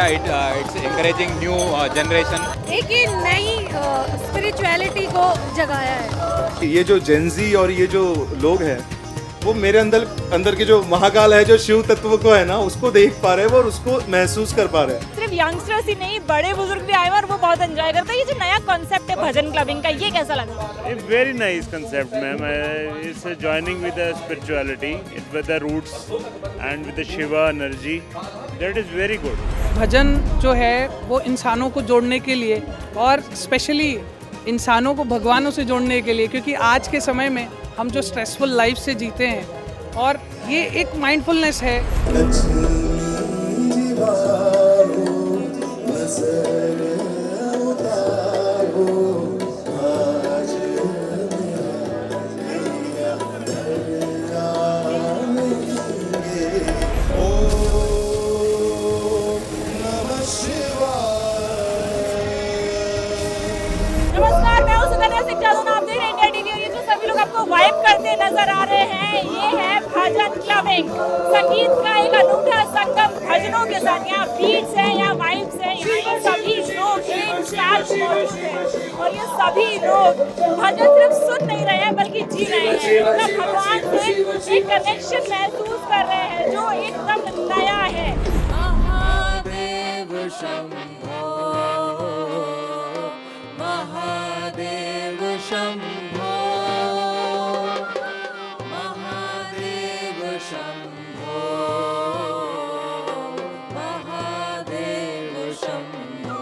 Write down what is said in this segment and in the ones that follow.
Yeah, it's encouraging new generation. एक ये नई स्पिरिचुअलिटी को जगाया है। ये जो जेंजी और ये जो लोग हैं वो मेरे अंदर के जो महाकाल है, जो शिव तत्व को है ना, उसको देख पा रहे हैं और उसको महसूस कर पा रहे हैं। सिर्फ यंगस्टर्स ही नहीं, बड़े बुजुर्ग भी आए हुए और वो बहुत एंजॉय करते हैं। ये जो नया कॉन्सेप्ट है भजन क्लबिंग का, ये कैसा लगा? It's very nice concept, ma'am. It's joining with the spirituality, with the roots and with the Shiva energy. That is very good. भजन जो है वो इंसानों को जोड़ने के लिए और स्पेशली इंसानों को भगवानों से जोड़ने के लिए, क्योंकि आज के समय में हम जो स्ट्रेसफुल लाइफ से जीते हैं और ये एक माइंडफुलनेस है। नमस्कार, मैं हूं सुकन्या सिंह जादू, आप देख रहे हैं इंडिया टीवी। और ये जो सभी लोग आपको वाइब करते नजर आ रहे हैं, ये है भजन क्लबिंग। संगीत का एक अनूठा संगम भजनों के साथ। यहाँ बीट्स हैं, यहाँ वाइब्स हैं, यहाँ पर सभी लोग एक साथ मौजूद हैं। और ये सभी लोग भजन सिर्फ सुन नहीं रहे हैं बल्कि जी रहे हैं। मतलब भगवान से एक कनेक्शन महसूस कर रहे हैं जो एकदम नया है। महादेव शंभो, महादेव शंभो, महादेव शंभो, महादेव शंभो,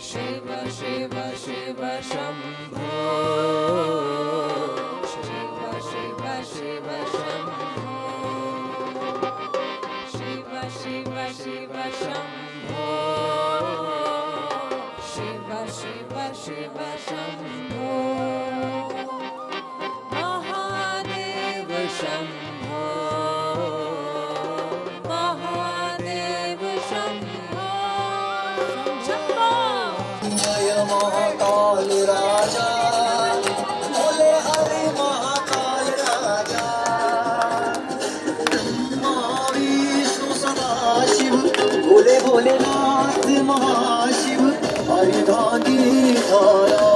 शिव शिव शिव शंभो, शिव शिव शिव शंभो, शिव शिव शिव शंभो, शिव शिव शिव शंभो, महादेव शंभो, महादेव शंभो, शंभो। जय महाकाल राजा, बोले हरे महाकाल राजा, विष्णु सदाशिव, बोले भोलेनाथ महाशिव, हरि गांधी धारा,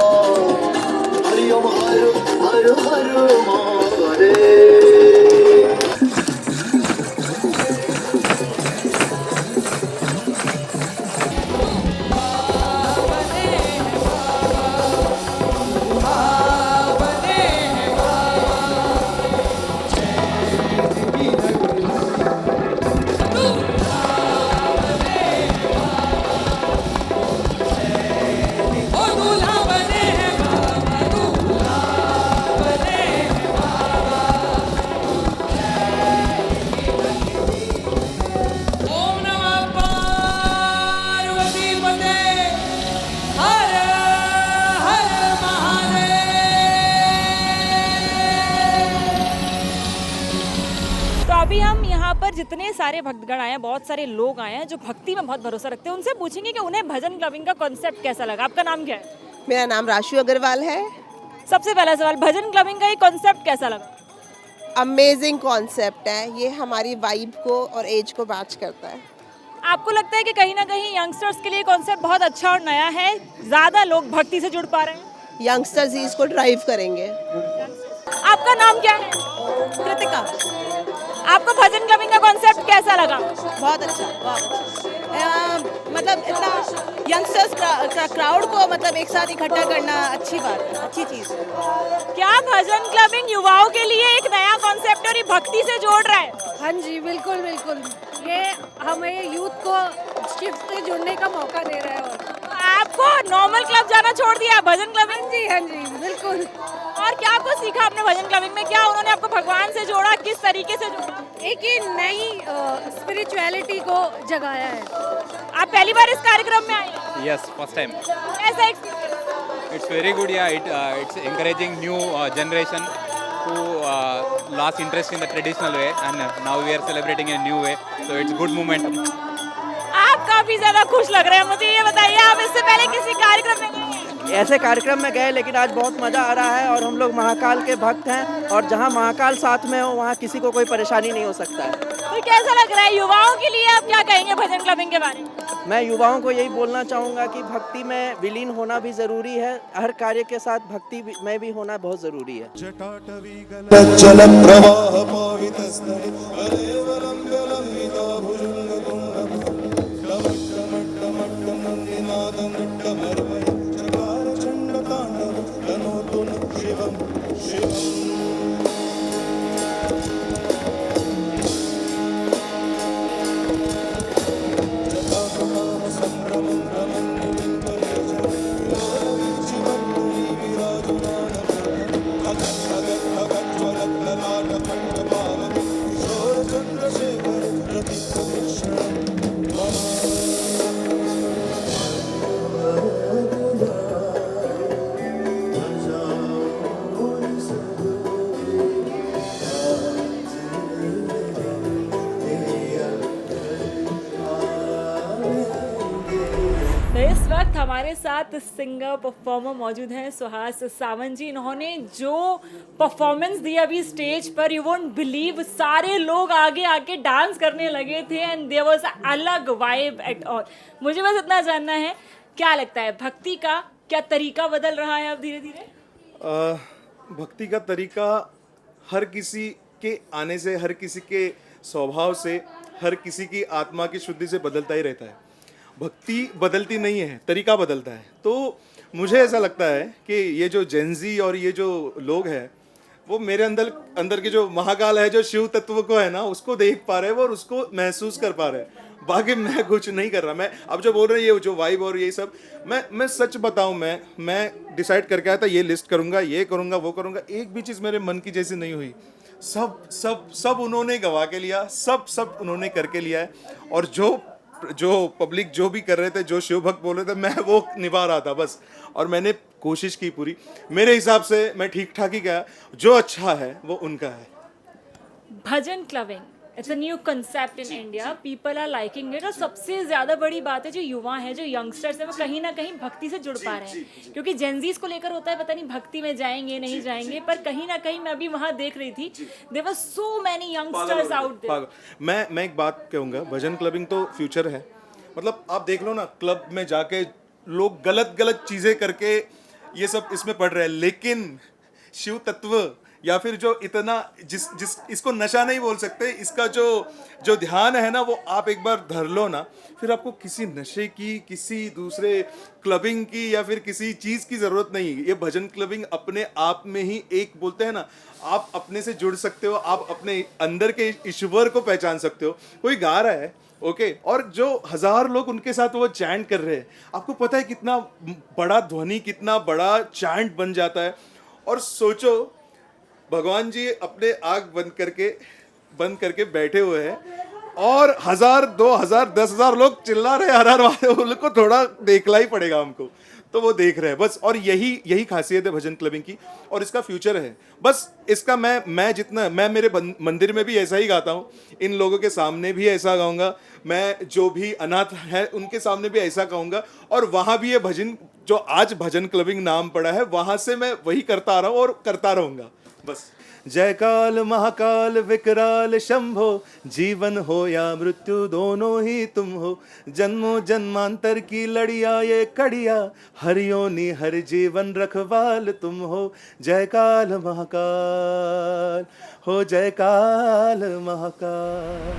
हरि ओम हर हर हर महादेव। ओम नमः पार्वती पते, हर हर महादेव। तो अभी हम यहाँ पर जितने सारे भक्तगण आए हैं, बहुत सारे लोग आए हैं जो भक्ति में बहुत भरोसा रखते हैं, उनसे पूछेंगे कि उन्हें भजन क्लबिंग का कॉन्सेप्ट कैसा लगा। आपका नाम क्या है? मेरा नाम राशु अग्रवाल है। सबसे पहला सवाल, भजन क्लबिंग का ये कॉन्सेप्ट कैसा लगा? अमेजिंग कॉन्सेप्ट है, ये हमारी वाइब को और एज को मैच करता है। आपको लगता है कि कहीं ना कहीं यंगस्टर्स के लिए कॉन्सेप्ट बहुत अच्छा और नया है, ज्यादा लोग भक्ति से जुड़ पा रहे हैं? यंगस्टर्स ही इसको ड्राइव करेंगे। आपका नाम क्या है? कृतिका। आपको भजन क्लबिंग का कॉन्सेप्ट कैसा लगा? बहुत अच्छा, बहुत अच्छा। मतलब इतना यंगस्टर्स का क्राउड को मतलब एक साथ इकट्ठा करना अच्छी बात है, अच्छी चीज़ है। क्या भजन क्लबिंग युवाओं के लिए एक नया कॉन्सेप्ट और ये भक्ति से जोड़ रहा है? हाँ जी, बिल्कुल बिल्कुल। ये हमें यूथ को शिव से जुड़ने का मौका दे रहा है। और आपको नॉर्मल क्लब जाना छोड़ दिया भजन क्लबिंग? जी हाँ जी, बिल्कुल। और क्या आपको सीखा आपने भजन क्लबिंग में? क्या उन्होंने आपको भगवान से जोड़ा, किस तरीके से जोड़ा? एक ये नई स्पिरिचुअलिटी को जगाया है। आप पहली बार इस कार्यक्रम में आए? Yes, first time. कैसा experience? It's very good. Yeah, it's encouraging new generation who lost interest in the traditional way, and now we are celebrating in a new way. So it's good moment. आप काफी ज्यादा खुश लग रहे हैं, मुझे ये बताइए, आप इससे पहले किसी कार्यक्रम में गए? ऐसे कार्यक्रम में गए, लेकिन आज बहुत मज़ा आ रहा है और हम लोग महाकाल के भक्त हैं और जहां महाकाल साथ में हो वहां किसी को कोई परेशानी नहीं हो सकता है। तो कैसा लग रहा है युवाओं के लिए? आप क्या कहेंगे भजन क्लबिंग के बारे में? मैं युवाओं को यही बोलना चाहूँगा कि भक्ति में विलीन होना भी ज़रूरी है। हर कार्य के साथ भक्ति में भी होना बहुत ज़रूरी है। जल प्रवाह पावितस्थले कलेवरम्भलम्बिता भुजङ्गतुङ्गमट्टमट्टमट्टमन्निनादमट्टमर्वय चकारचण्डताण्डव तनोतु नः शिवं शिवम्। तो इस वक्त हमारे साथ सिंगर परफॉर्मर मौजूद हैं सुहास सावंत जी। इन्होंने जो परफॉर्मेंस दी अभी स्टेज पर, यू वोंट बिलीव, सारे लोग आगे आके डांस करने लगे थे एंड देयर वाज अलग वाइब एट ऑल। मुझे बस इतना जानना है, क्या लगता है भक्ति का क्या तरीका बदल रहा है अब धीरे धीरे? भक्ति का तरीका हर किसी के आने से, हर किसी के स्वभाव से, हर किसी की आत्मा की शुद्धि से बदलता ही रहता है। भक्ति बदलती नहीं है, तरीका बदलता है। तो मुझे ऐसा लगता है कि ये जो जेनजी और ये जो लोग हैं वो मेरे अंदर के जो महाकाल है, जो शिव तत्व को है ना, उसको देख पा रहे हैं और उसको महसूस कर पा रहे हैं। बाकी मैं कुछ नहीं कर रहा। मैं अब जो बोल रहे हैं ये जो वाइब और ये सब, मैं सच बताऊं, मैं डिसाइड करके आया था ये लिस्ट करूंगा, ये करूंगा, वो करूंगा। एक भी चीज़ मेरे मन की जैसी नहीं हुई। सब उन्होंने गवा के लिया, सब उन्होंने करके लिया है। और जो पब्लिक जो भी कर रहे थे, जो शिव भक्त बोल रहे थे, मैं वो निभा रहा था बस। और मैंने कोशिश की पूरी। मेरे हिसाब से मैं ठीक ठाक ही गया। जो अच्छा है वो उनका है। Bhajan clubbing, it's a new concept in India, people are liking it. और सबसे ज़्यादा बड़ी बात है जो युवा हैं, जो यंगस्टर्स हैं, वो कहीं ना कहीं भक्ति से जुड़ पा रहे हैं। क्योंकि जेनजीज को लेकर होता है पता नहीं भक्ति में जाएंगे नहीं जाएंगे, पर कहीं ना कहीं मैं अभी वहाँ देख रही थी, there were so many youngsters out there. मैं एक बात कहूँगा, भजन क्लबिंग तो फ्यूचर है। मतलब आप देख लो ना, क्लब में जाके लोग गलत चीज़ें करके ये सब इसमें पढ़ रहे हैं, लेकिन शिव तत्व या फिर जो इतना जिस इसको नशा नहीं बोल सकते, इसका जो ध्यान है ना, वो आप एक बार धर लो ना, फिर आपको किसी नशे की, किसी दूसरे क्लबिंग की या फिर किसी चीज़ की ज़रूरत नहीं है। ये भजन क्लबिंग अपने आप में ही एक, बोलते हैं ना, आप अपने से जुड़ सकते हो, आप अपने अंदर के ईश्वर को पहचान सकते हो। कोई गा रहा है, ओके, और जो 1000 लोग उनके साथ वो चैंट कर रहे हैं, आपको पता है कितना बड़ा ध्वनि, कितना बड़ा चैंट बन जाता है। और सोचो, भगवान जी अपने आँख बंद करके बैठे हुए हैं और 1000, 2000, 10,000 लोग चिल्ला रहे हैं, हर वाले उनको थोड़ा देखना ही पड़ेगा हमको। तो वो देख रहे हैं बस। और यही खासियत है भजन क्लबिंग की, और इसका फ्यूचर है। बस इसका मैं मेरे मंदिर में भी ऐसा ही गाता हूँ, इन लोगों के सामने भी ऐसा गाऊंगा, मैं जो भी अनाथ है उनके सामने भी ऐसा कहूँगा। और वहाँ भी ये भजन, जो आज भजन क्लबिंग नाम पड़ा है, वहाँ से मैं वही करता आ रहा हूँ और करता रहूँगा बस। जय काल महाकाल विकराल शंभो, जीवन हो या मृत्यु दोनों ही तुम हो। जन्मों जन्मांतर की लड़िया ये कड़िया, हर योनि हर जीवन रखवाल तुम हो। जय काल महाकाल हो, जय काल महाकाल।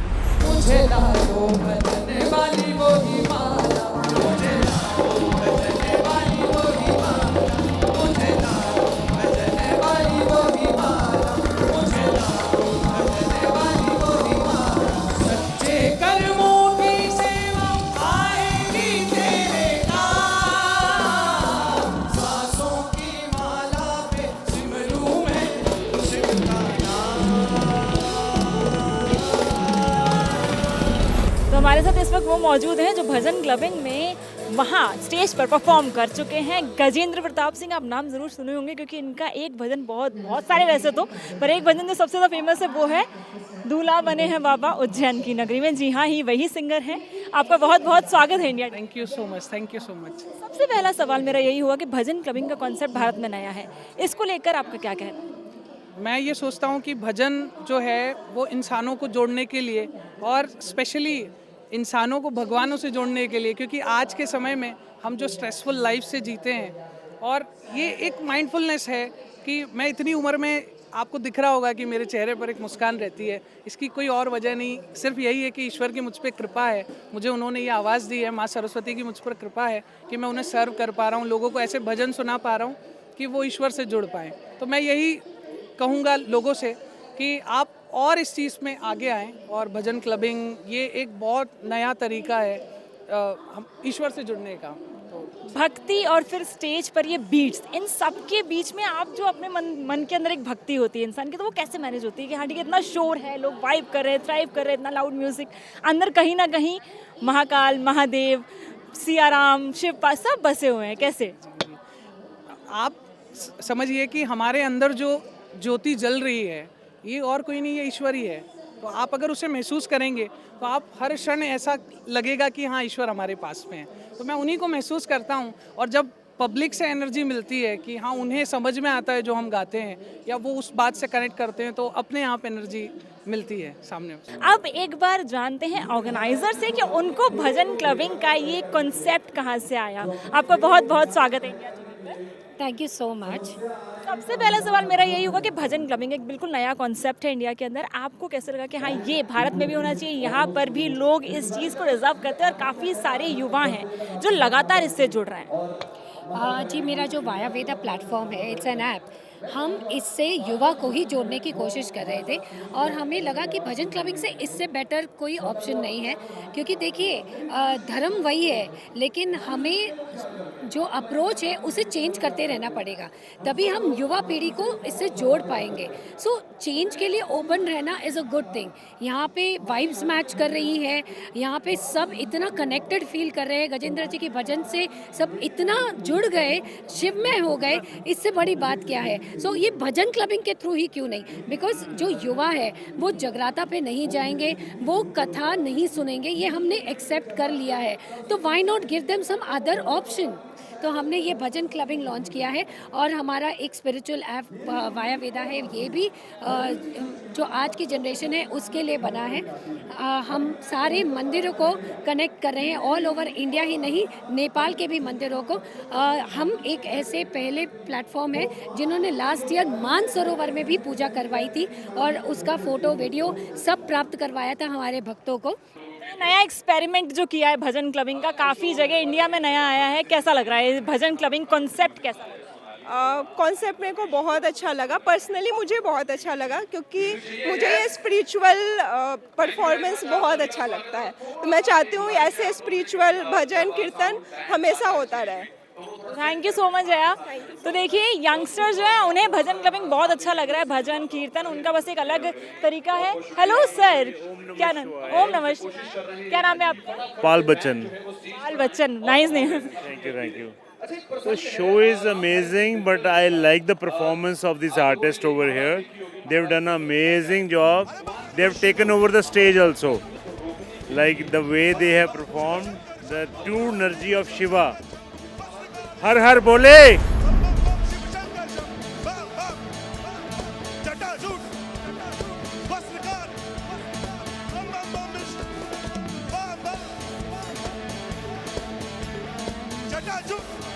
मुझे लाओ भजने वाली वो ही माला, मुझे लाओ भजने वाली वो ही माला, मुझे लाओ भजने वाली वो ही माला, मुझे लाओ भजने वाली वो ही माला। सच्चे कर्मों की सेवा आएगी तेरे काम, सांसों की माला पे सिमरूं मैं शिव का नाम। तो हमारे साथ इस वक्त वो मौजूद हैं जो भजन क्लबिंग में वहाँ स्टेज पर परफॉर्म कर चुके हैं। गजेंद्र प्रताप सिंह, आप नाम ज़रूर सुने होंगे क्योंकि इनका एक भजन बहुत सारे वैसे तो, पर एक भजन जो सबसे ज़्यादा फेमस है वो है दूल्हा बने हैं बाबा उज्जैन की नगरी में। जी हाँ, ही वही सिंगर हैं। आपका बहुत स्वागत है India. Thank you so much, thank you so much. सबसे पहला सवाल मेरा यही हुआ कि भजन क्लबिंग का कॉन्सेप्ट भारत में नया है, इसको लेकर आपका क्या कहना है? मैं ये सोचता हूँ कि भजन जो है वो इंसानों को जोड़ने के लिए और स्पेशली इंसानों को भगवानों से जोड़ने के लिए, क्योंकि आज के समय में हम जो स्ट्रेसफुल लाइफ से जीते हैं और ये एक माइंडफुलनेस है कि मैं इतनी उम्र में, आपको दिख रहा होगा कि मेरे चेहरे पर एक मुस्कान रहती है, इसकी कोई और वजह नहीं, सिर्फ यही है कि ईश्वर की मुझ पर कृपा है, मुझे उन्होंने ये आवाज़ दी है, माँ सरस्वती की मुझ पर कृपा है कि मैं उन्हें सर्व कर पा रहा हूँ, लोगों को ऐसे भजन सुना पा रहा हूँ कि वो ईश्वर से जुड़ पाएँ। तो मैं यही कहूँगा लोगों से कि आप और इस चीज़ में आगे आएँ और भजन क्लबिंग ये एक बहुत नया तरीका है हम ईश्वर से जुड़ने का। भक्ति और फिर स्टेज पर ये बीट्स, इन सब के बीच में आप जो अपने मन के अंदर एक भक्ति होती है इंसान की, तो वो कैसे मैनेज होती है कि हाँ ठीक है इतना शोर है, लोग वाइब कर रहे हैं, थ्राइव कर रहे हैं, इतना लाउड म्यूजिक, अंदर कहीं ना कहीं महाकाल, महादेव, सियाराम, शिव सब बसे हुए हैं, कैसे? आप समझिए कि हमारे अंदर जो ज्योति जल रही है ये और कोई नहीं, ये ईश्वर ही है। तो आप अगर उसे महसूस करेंगे तो आप हर क्षण ऐसा लगेगा कि हाँ ईश्वर हमारे पास में है। तो मैं उन्हीं को महसूस करता हूँ और जब पब्लिक से एनर्जी मिलती है कि हाँ उन्हें समझ में आता है जो हम गाते हैं या वो उस बात से कनेक्ट करते हैं, तो अपने आप एनर्जी मिलती है सामने। अब एक बार जानते हैं ऑर्गेनाइजर से कि उनको भजन क्लबिंग का ये कॉन्सेप्ट कहाँ से आया। आपका बहुत बहुत स्वागत है इंडिया टीवी पर। Thank you so much. सबसे पहला सवाल मेरा यही होगा कि भजन क्लबिंग एक बिल्कुल नया कॉन्सेप्ट है इंडिया के अंदर, आपको कैसे लगा कि हाँ ये भारत में भी होना चाहिए, यहाँ पर भी लोग इस चीज़ को रिजर्व करते हैं और काफ़ी सारे युवा हैं जो लगातार इससे जुड़ रहे हैं? जी, मेरा जो वाया वेदा प्लेटफॉर्म है, इट्स एन ऐप, हम इससे युवा को ही जोड़ने की कोशिश कर रहे थे और हमें लगा कि भजन क्लबिंग से इससे बेटर कोई ऑप्शन नहीं है, क्योंकि देखिए धर्म वही है लेकिन हमें जो अप्रोच है उसे चेंज करते रहना पड़ेगा, तभी हम युवा पीढ़ी को इससे जोड़ पाएंगे। सो चेंज के लिए ओपन रहना इज़ अ गुड थिंग। यहाँ पे वाइब्स मैच कर रही है, यहाँ पे सब इतना कनेक्टेड फील कर रहे हैं, गजेंद्र जी के भजन से सब इतना जुड़ गए, शिवमय हो गए, इससे बड़ी बात क्या है। सो ये भजन क्लबिंग के थ्रू ही क्यों नहीं, बिकॉज जो युवा है वो जगराता पे नहीं जाएंगे, वो कथा नहीं सुनेंगे, ये हमने एक्सेप्ट कर लिया है, तो why not give them some other option. तो हमने ये भजन क्लबिंग लॉन्च किया है और हमारा एक स्पिरिचुअल ऐप वाया वेदा है, ये भी जो आज की जनरेशन है उसके लिए बना है। हम सारे मंदिरों को कनेक्ट कर रहे हैं, ऑल ओवर इंडिया ही नहीं, नेपाल के भी मंदिरों को। हम एक ऐसे पहले प्लेटफॉर्म है जिन्होंने लास्ट ईयर मानसरोवर में भी पूजा करवाई थी और उसका फोटो वीडियो सब प्राप्त करवाया था हमारे भक्तों को। नया एक्सपेरिमेंट जो किया है भजन क्लबिंग का, काफ़ी जगह इंडिया में नया आया है, कैसा लग रहा है भजन क्लबिंग कॉन्सेप्ट? कैसा कॉन्सेप्ट मेरे को बहुत अच्छा लगा, पर्सनली मुझे बहुत अच्छा लगा, क्योंकि मुझे ये स्पिरिचुअल परफॉर्मेंस बहुत अच्छा लगता है। तो मैं चाहती हूँ ऐसे स्पिरिचुअल भजन कीर्तन हमेशा होता रहे। Thank you so much Jaya. तो देखिए यंगस्टर्स जो है उन्हें भजन क्लबिंग बहुत अच्छा लग रहा है, भजन कीर्तन उनका बस एक अलग तरीका है। हेलो सर, क्या नाम? ओम नमः शिवाय। क्या नाम है आपका? Pal Bachchan. Pal Bachchan, nice name. Thank you. The show is amazing, but I like the performance of these artists over here. They've done an amazing job. They've taken over the stage also. Like the way they have performed, the true energy of Shiva. हर हर बोले। जटाजूट